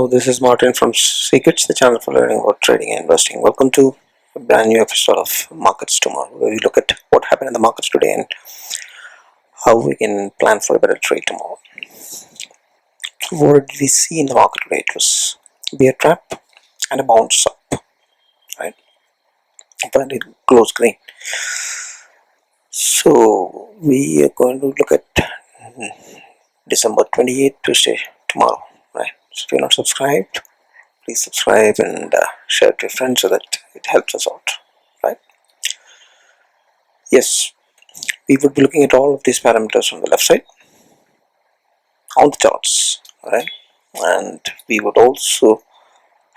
Hello, this is Martin from Secrets, the channel for learning about trading and investing. Welcome to a brand new episode of Markets Tomorrow, where we look at what happened in the markets today and how we can plan for a better trade tomorrow. What did we see in the market today? It was a bear trap and a bounce up, right? And it closed green. So we are going to look at December 28th, Tuesday, tomorrow, right? So if you're not subscribed, please subscribe and share it to your friends so that it helps us out, right? Yes, we would be looking at all of these parameters on the left side on the charts, right? And we would also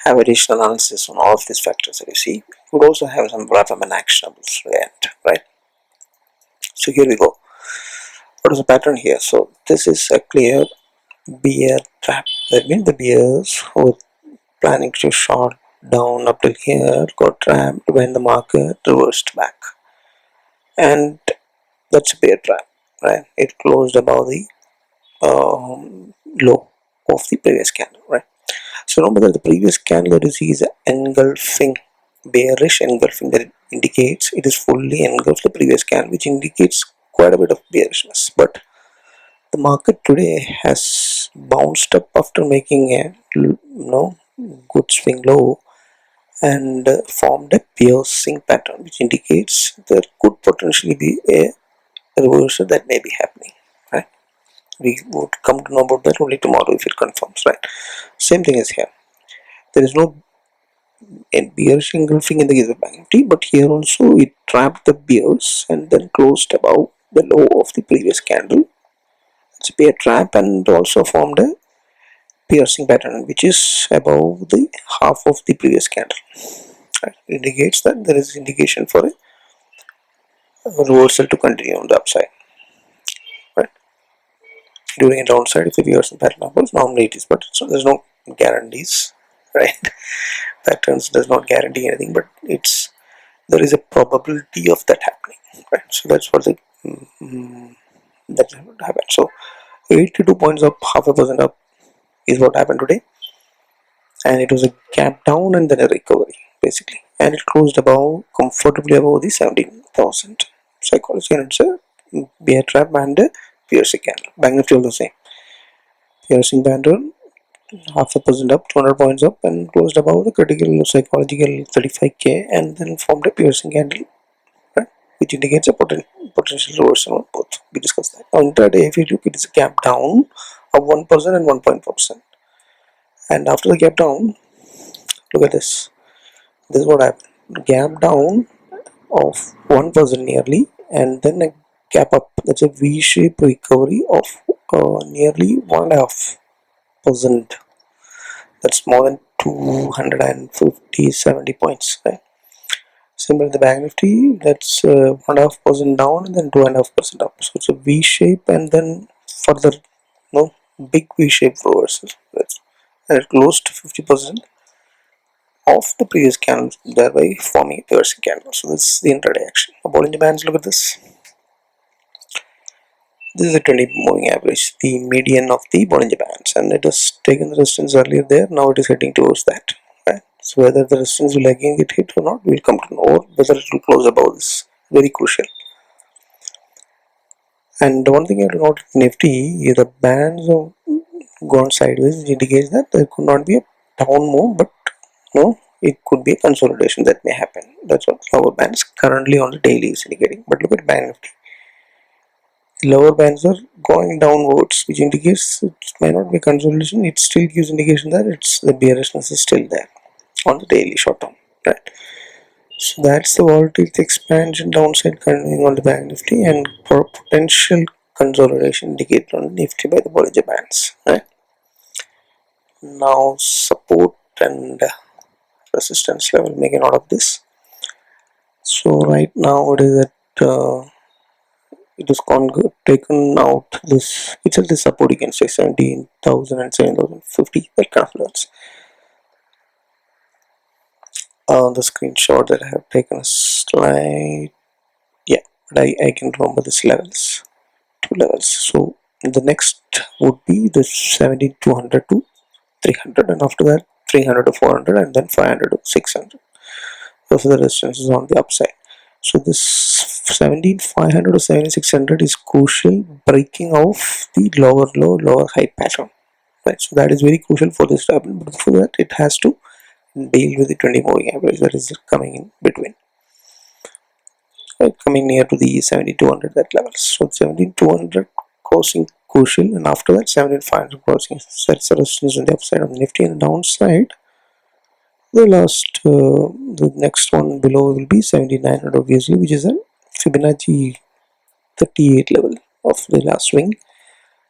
have additional analysis on all of these factors that you see. We would also have some rather and actionables at the end, right? So here we go. What is the pattern here? So this is a clear bear trap. That means the bears who were planning to short down up till here got trapped when the market reversed back, and that's a bear trap, right? It closed above the low of the previous candle, right? So remember that the previous candle that you see is engulfing, bearish engulfing, that it indicates it is fully engulfed the previous candle, which indicates quite a bit of bearishness. But the market today has bounced up after making a good swing low and formed a piercing pattern, which indicates there could potentially be a reversal that may be happening, right? We would come to know about that only tomorrow if it confirms, right? Same thing is here. There is no bearish engulfing in the case of Bank Nifty, but here also it trapped the bears and then closed above the low of the previous candle. It's a bear trap and also formed a piercing pattern which is above the half of the previous candle. Right? It indicates that there is indication for a reversal to continue on the upside. Right? During a downside, if the reversal pattern occurs, normally it is, but so there's no guarantees, right? Patterns does not guarantee anything, but there is a probability of that happening, right? So that's what that would happen. So 82 points up, 0.5% up is what happened today, and it was a gap down and then a recovery basically, and it closed above, comfortably above the 17,000 psychology, and it's a bear trap and a piercing candle. Bank Nifty also the same, piercing pattern, 0.5% up, 200 points up, and closed above the critical psychological 35k, and then formed a piercing candle, right, which indicates a potential reversal on both. We discussed that. On intraday, if you look, it is a gap down of 1% and 1.4%, and after the gap down, look at this. This is what happened. Gap down of 1% nearly, and then a gap up. That's a V-shaped recovery of nearly 1.5%. That's more than 270 points, right? Similar to the Bank Nifty, that's 1.5% down and then 2.5% up. So it's a V shape and then further, big V shape reversal. And it closed to 50% of the previous candle, thereby forming a piercing candle. So this is the intraday action. The Bollinger Bands, look at this. This is the 20 moving average, the median of the Bollinger Bands, and it has taken the resistance earlier there. Now it is heading towards that. Right? So whether the resistance will again get hit or not, we will come to know, or whether it will close above this. Very crucial. And one thing you have to note in Nifty, the bands have gone sideways, which indicates that there could not be a down move, but it could be a consolidation that may happen. That's what lower bands currently on the daily is indicating. But look at Bank Nifty. Lower bands are going downwards, which indicates it may not be consolidation. It still gives indication that the bearishness is still there on the daily short term, right? So that's the volatility expansion downside continuing on the Bank Nifty, and for potential consolidation indicated on Nifty by the Bollinger Bands, right? Now support and resistance level, make a note of this. So right now it is at it is taken out this, it's at the support, you can say 17,000 and 7,050, that kind of levels. The screenshot that I have taken a slide, yeah, but I can remember these levels, two levels. So the next would be the 7,200 to 300, and after that 300 to 400, and then 500 to 600. Those are the resistances on the upside. So this 17,500 to 7,600 is crucial, breaking off the lower low, lower high pattern. Right, so that is very crucial for this to happen. But before that, it has to deal with the 20 moving average that is coming in between, right, coming near to the 7,200 that level. So 7,200 crossing crucial, and after that 7,500 crossing sets a resistance on the upside. On the Nifty and the downside, the next one below will be 7,900 obviously, which is a Fibonacci 38 level of the last swing,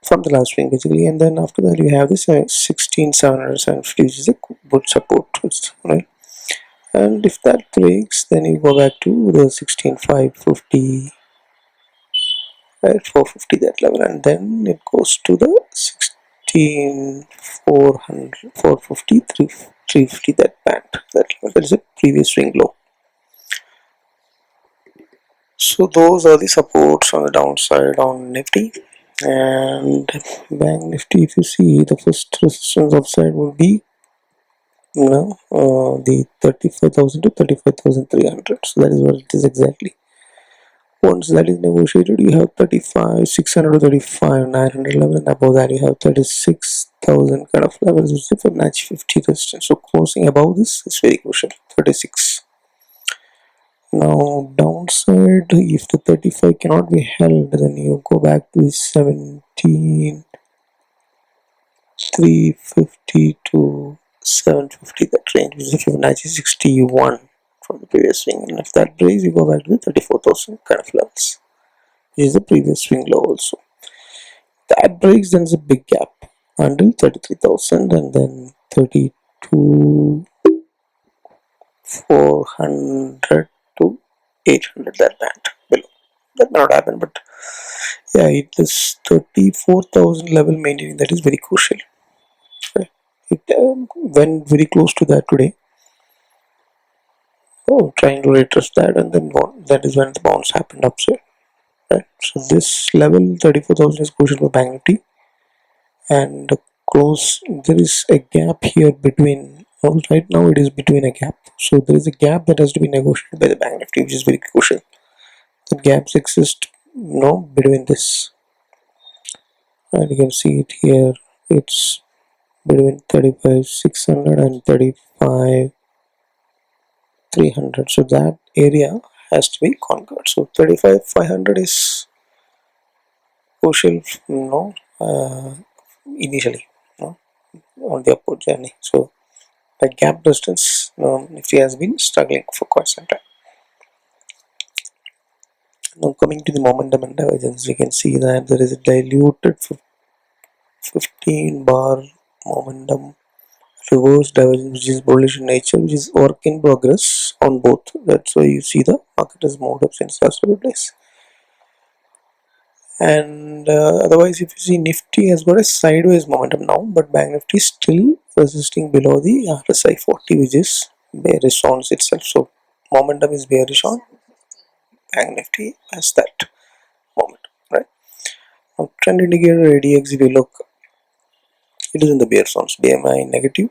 from the last swing basically. And then after that you have this 16,700, 750, which is a good support, right? And if that breaks, then you go back to the 16,550, right, 450 that level, and then it goes to the 16,400, 450, 350 that band, that level. That is a previous swing low. So those are the supports on the downside on Nifty. And Bank Nifty, if you see, the first resistance upside will be the 35,000 to 35,300. So that is what it is exactly. Once that is negotiated, you have 35,600 to 35,900 level, and above that you have 36,000 kind of levels, which is a match 50 resistance. So closing above this is very crucial. 36. Now downside, if the 35 cannot be held, then you go back to 17,350 to 750, that range, which is a Fibonacci 61 from the previous swing. And if that breaks, you go back to the 34,000 kind of levels, which is the previous swing low also. That breaks, then it's a big gap until 33,000, and then 32,400 to 800, that band below. That may not happen, but yeah, it is 34,000 level maintaining, that is very crucial. Right? It went very close to that today. Oh, trying to retrace that, and then that is when the bounce happened upside. Right? So this level 34,000 is crucial for Bank Nifty, and close. There is a gap here between. Well, right now it is between a gap. So there is a gap that has to be negotiated by the Bank Nifty, which is very crucial. The gaps exist, between this, and you can see it here. It's between 35,600 and 35,300. So that area has to be conquered. So 35,500 is crucial, initially, on the upward journey. So the gap distance, Nifty has been struggling for quite some time. Now coming to the momentum and divergence, you can see that there is a diluted 15 bar momentum reverse divergence, which is bullish in nature, which is work in progress on both. That's why you see the market has moved up since last few days. And otherwise, if you see, Nifty has got a sideways momentum now, but Bank Nifty is still resisting below the RSI 40, which is bearish on itself. So momentum is bearish on Bank Nifty as that momentum, right? Now trend indicator ADX, if you look, it is in the bear zones. DMI negative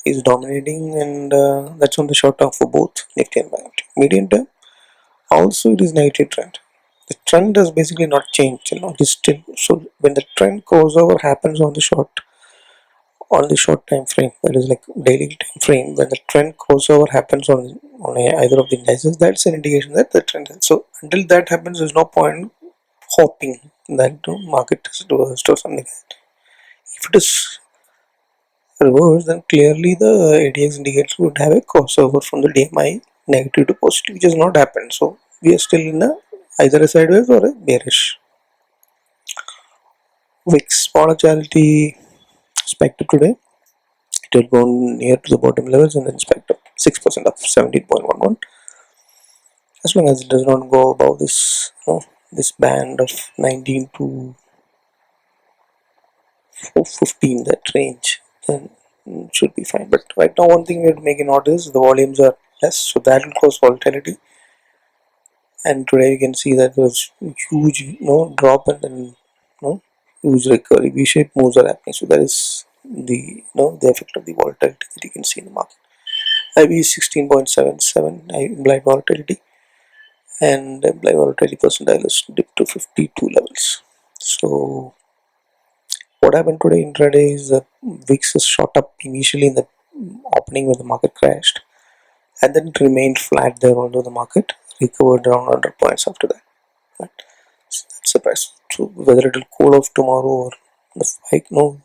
is dominating, and that's on the short term for both Nifty and Bank Nifty. Medium term also it is negative trend. The trend has basically not changed, it is still. So when the trend crossover happens on the short time frame, that is like daily time frame, when the trend crossover happens on either of the indices, that's an indication that the trend is. So until that happens, there's no point hoping that the market is reversed or something like that. If it is reversed, then clearly the ADX indicator would have a crossover from the DMI negative to positive, which has not happened. So we are still in either a sideways or a bearish. VIX volatility expected today, it will go near to the bottom levels and then spike up 6% up 17.11. As long as it does not go above this this band of 19 to 415, that range, then it should be fine. But right now, one thing we have to make a note is the volumes are less, so that will cause volatility. And today you can see that there was huge drop, and then huge recovery, V-shaped moves are happening. So that is the effect of the volatility that you can see in the market. IB is 16.77 implied volatility, and implied volatility percentile is dipped to 52 levels. So what happened today intraday is the VIX has shot up initially in the opening when the market crashed, and then it remained flat there, although the market recovered around 100 points after that. Right? So that's the price. So whether it will cool off tomorrow or the spike, or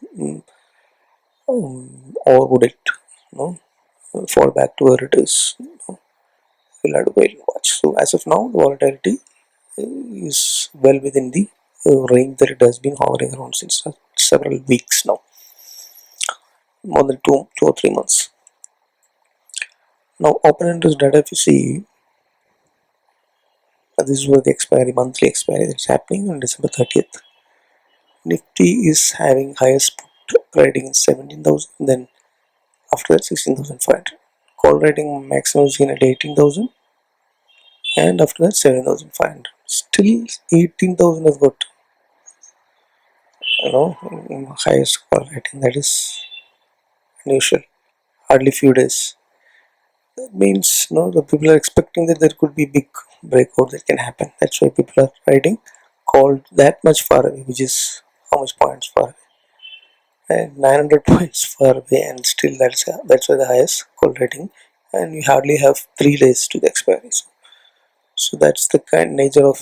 would it fall back to where it is? We'll have to wait and watch. So as of now, the volatility is well within the range that it has been hovering around since several weeks now, more than two or 3 months. Now, open interest data, if you see, this is where the monthly expiry that's happening on December 30th. Nifty is having highest put rating in 17,000, then after that 16,500. Call rating maximum is in at 18,000, and after that 7,500. Still 18,000 has got highest call rating. That is unusual. Hardly few days. That means the people are expecting that there could be big breakout that can happen. That's why people are riding called that much far away, which is how much points far away, and 900 points far away, and still that's why the highest call rating, and you hardly have 3 days to the expiry. So that's the kind nature of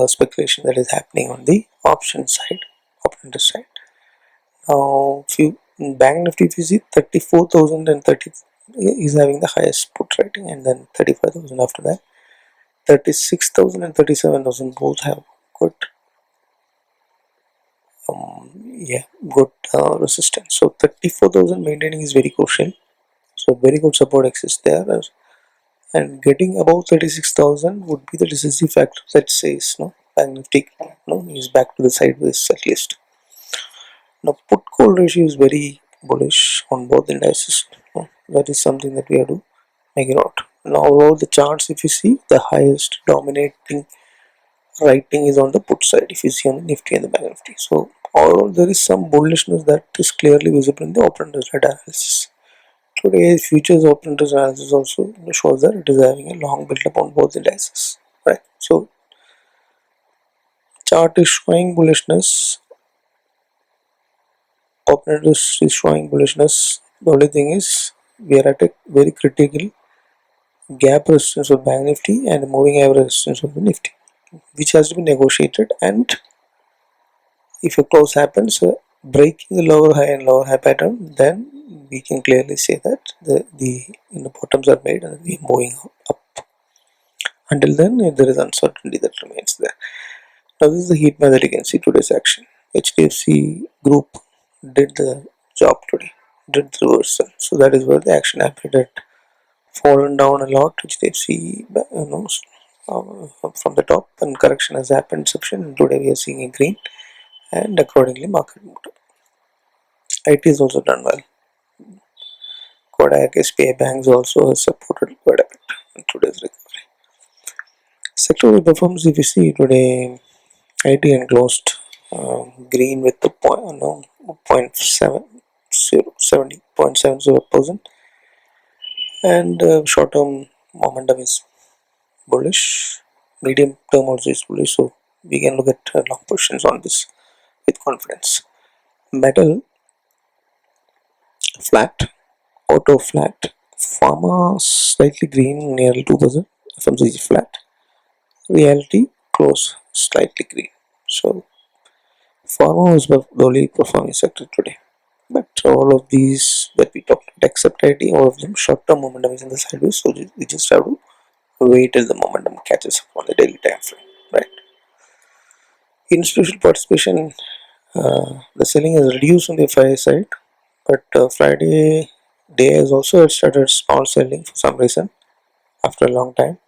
speculation that is happening on the option side, option interest side. Now, if you Bank Nifty, if you see 34,030 is having the highest put rating, and then 35,000 after that. 36,000 and 37,000 both have good good resistance. So 34,000 maintaining is very crucial. So very good support exists there, and getting above 36,000 would be the decisive factor that says Bank Nifty is back to the sideways at least. Now put call ratio is very bullish on both indices. That is something that we have to make it out. Now all the charts, if you see, the highest dominating writing is on the put side, if you see on the Nifty and the Bank Nifty. So although there is some bullishness that is clearly visible in the open interest rate analysis. Today futures open interest analysis also shows that it is having a long build up on both indices. Right. So chart is showing bullishness, open interest is showing bullishness. The only thing is we are at a very critical gap resistance of Bank Nifty and moving average resistance of the Nifty, which has to be negotiated, and if a close happens breaking the lower high and lower high pattern, then we can clearly say that the bottoms are made and we are moving up. Until then, there is uncertainty that remains there. Now this is the heat map that you can see today's action. HDFC group did the job today, did the reversal. So that is where the action happened. It fallen down a lot. HDFC from the top, and correction has happened inception, and today we are seeing a green, and accordingly market moved up. IT is also done well. Kodak, SBI banks also has supported quite a bit in today's recovery. Sectoral performance, if you see today, IT enclosed green with the 0.70%, and short-term momentum is bullish, medium term also is bullish, so we can look at long positions on this with confidence. Metal flat, auto flat, pharma slightly green, nearly 2%, FMCG flat, reality close slightly green. So pharma was the only performing sector today, but all of these that we talked about except IT, all of them short-term momentum is in the sideways, so we just have to wait till the momentum catches up on the daily time frame, right? Institutional participation, the selling has reduced on the Fyers side, but Friday day has also started small selling for some reason after a long time.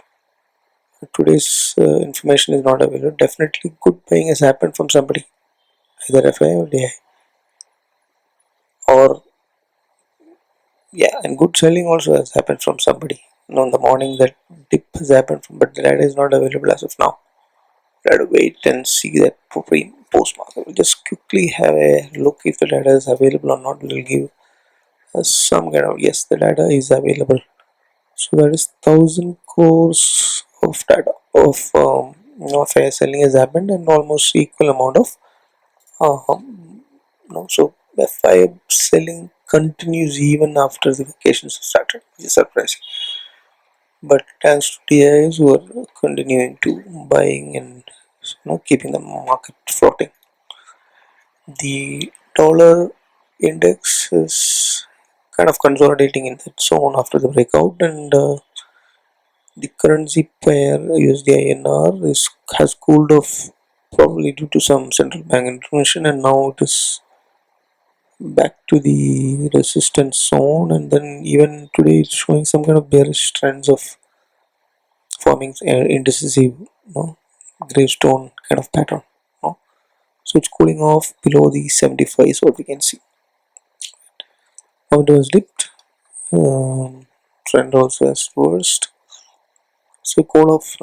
Today's information is not available. Definitely good buying has happened from somebody, either FI or DI, or and good selling also has happened from somebody. In the morning that dip has happened from, but the data is not available as of now. try to wait and see that post market. We'll just quickly have a look if the data is available or not. We'll give us some kind of, yes, the data is available. So that is 1,000 crores of data of fair selling has happened, and almost equal amount of so FI selling continues even after the vacations have started, which is surprising. But thanks to DIs who are continuing to buying and keeping the market floating. The dollar index is kind of consolidating in that zone after the breakout, and the currency pair USD INR has cooled off, probably due to some central bank intervention, and now it is back to the resistance zone. And then even today it's showing some kind of bearish trends of forming indecisive gravestone kind of pattern. So it's cooling off below the 75 is what we can see. How it was dipped, trend also has reversed. So cool off,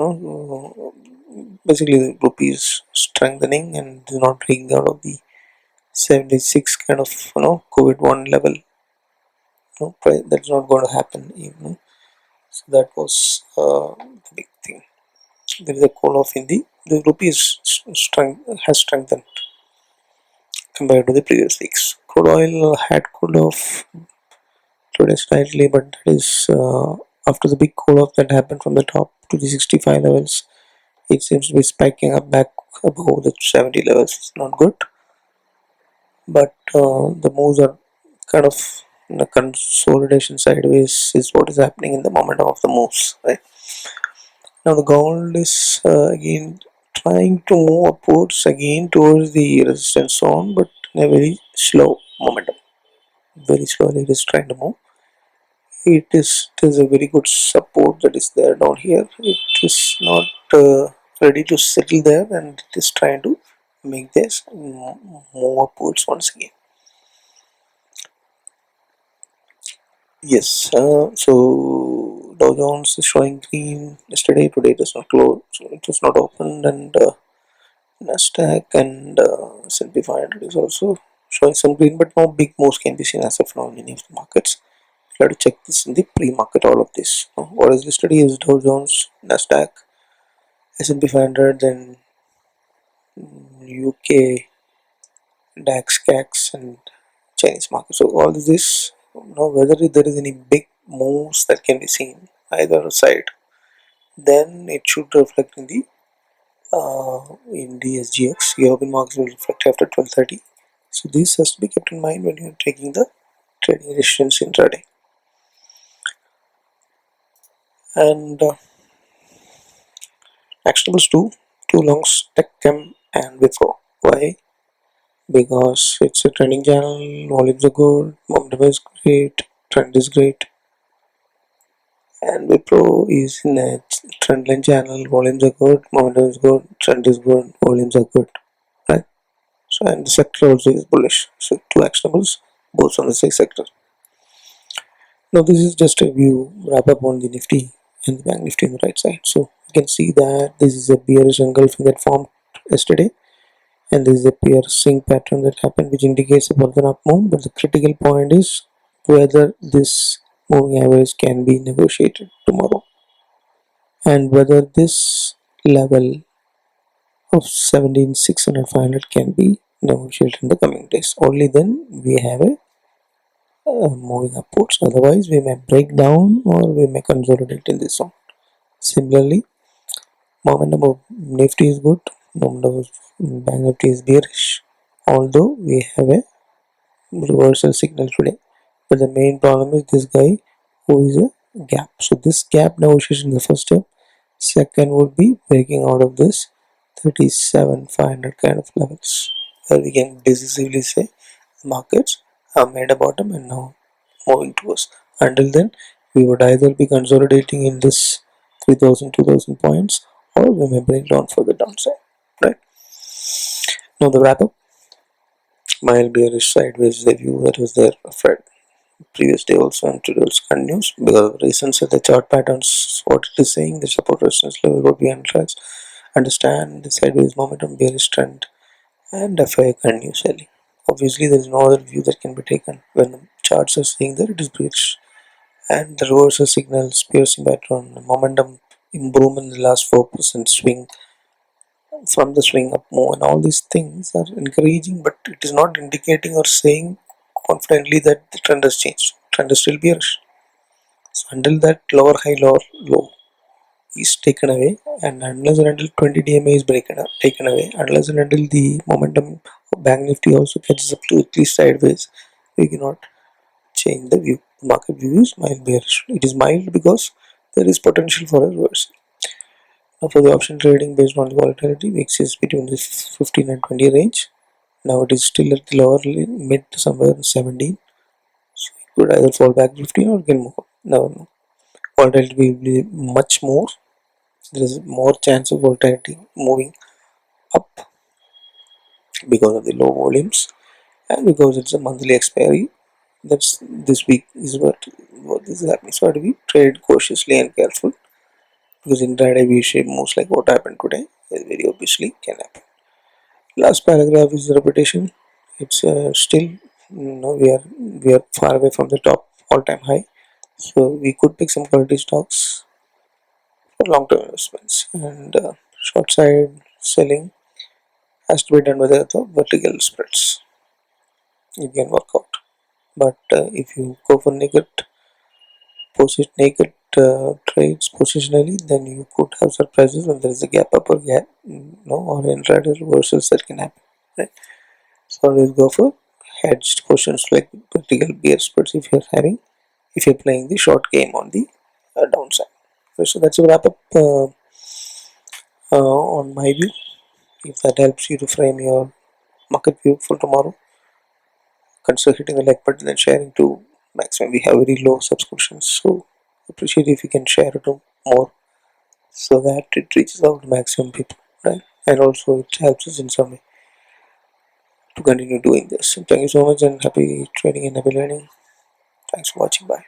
basically the rupee is strengthening and is not breaking out of the 76 kind of COVID 1 level. That's not going to happen even. So that was the big thing. There is a cool off in the rupee has strengthened compared to the previous weeks. Crude oil had cooled off today slightly, but that is after the big cool off that happened from the top to the 65 levels. It seems to be spiking up back above the 70 levels. It's not good, but the moves are kind of in a consolidation sideways is what is happening in the momentum of the moves, right? Now the gold is again trying to move upwards again towards the resistance zone, but in a very slow momentum. Very slowly it is trying to move. There's a very good support that is there down here. It is not ready to settle there, and it is trying to make this move upwards once again. Yes, so Dow Jones is showing green yesterday. Today it is not closed, so it is not opened, and Nasdaq and S&P 500 is also showing some green, but no big moves can be seen as of now in any of the markets. Try to check this in the pre-market. All of this. What is listed here is Dow Jones, Nasdaq, S&P 500, then UK, DAX, CAX, and Chinese market. So all this, whether there is any big moves that can be seen either side, then it should reflect in the SGX. European markets will reflect after 12:30. So this has to be kept in mind when you are taking the trading decisions intraday. And actionables two longs, TechChem and Wipro. Why? Because it's a trending channel, volumes are good, momentum is great, trend is great, and Wipro is in a trendline channel, volumes are good, momentum is good, trend is good, volumes are good, right? So and the sector also is bullish. So two actionables, both on the same sector. Now this is just a view wrap up on the Nifty and the Bank Nifty on the right side. So you can see that this is a bearish engulfing that formed yesterday, and this is a piercing pattern that happened, which indicates a further up move. But the critical point is whether this moving average can be negotiated tomorrow, and whether this level of 17,600 500 can be negotiated in the coming days. Only then we have a moving upwards. Otherwise we may break down or we may consolidate in this zone. Similarly, momentum of Nifty is good, momentum of Bank Nifty is bearish, although we have a reversal signal today. But the main problem is this guy who is a gap. So this gap negotiation is the first step. Second would be breaking out of this 37,500 kind of levels, where we can decisively say the markets have made a bottom and now moving towards. Until then, we would either be consolidating in this 3,000, 2,000 points, or we may break down for the downside, right? Now the wrap up. Mild bearish sideways review that was there for previous day also, and today also continues because of reasons that the chart patterns what it is saying the support resistance level would be untouched, understand the sideways momentum, bearish trend, and FI continue selling. Obviously, there is no other view that can be taken when the charts are saying that it is bearish. And the reversal signals, piercing pattern, momentum improvement in the last 4% swing from the swing up move, and all these things are encouraging, but it is not indicating or saying confidently that the trend has changed. Trend is still bearish. So until that lower high, lower low is taken away, and unless and until 20 DMA is taken away, unless and until the momentum of Bank Nifty also catches up to at least sideways, we cannot change the view. The market view is mild bearish. It is mild because there is potential for a reversal. Now for the option trading based on the volatility, VIX is between the 15 and 20 range. Now it is still at the lower mid somewhere 17. So it could either fall back 15 or gain more. No. Volatility will be much more. There is more chance of volatility moving up because of the low volumes and because it's a monthly expiry. That's this week is what is happening. So to be trade cautiously and careful because intraday V shape moves like what happened today is very obviously can happen. Last paragraph is the repetition. It's still we are far away from the top all-time high, so we could pick some quality stocks for long-term investments. And short side selling has to be done with the vertical spreads. It can work out, but if you go for naked trades positionally, then you could have surprises when there is a gap up or gap, or intraday reversals that can happen. Right? So always go for hedged portions like vertical bear spreads if you're playing the short game on the downside. Okay, so that's a wrap up on my view. If that helps you to frame your market view for tomorrow, consider hitting the like button and sharing to maximum. We have very low subscriptions, so appreciate if you can share it to more so that it reaches out to maximum people, right? And also it helps us in some way to continue doing this. So thank you so much and happy trading and happy learning. Thanks for watching. Bye.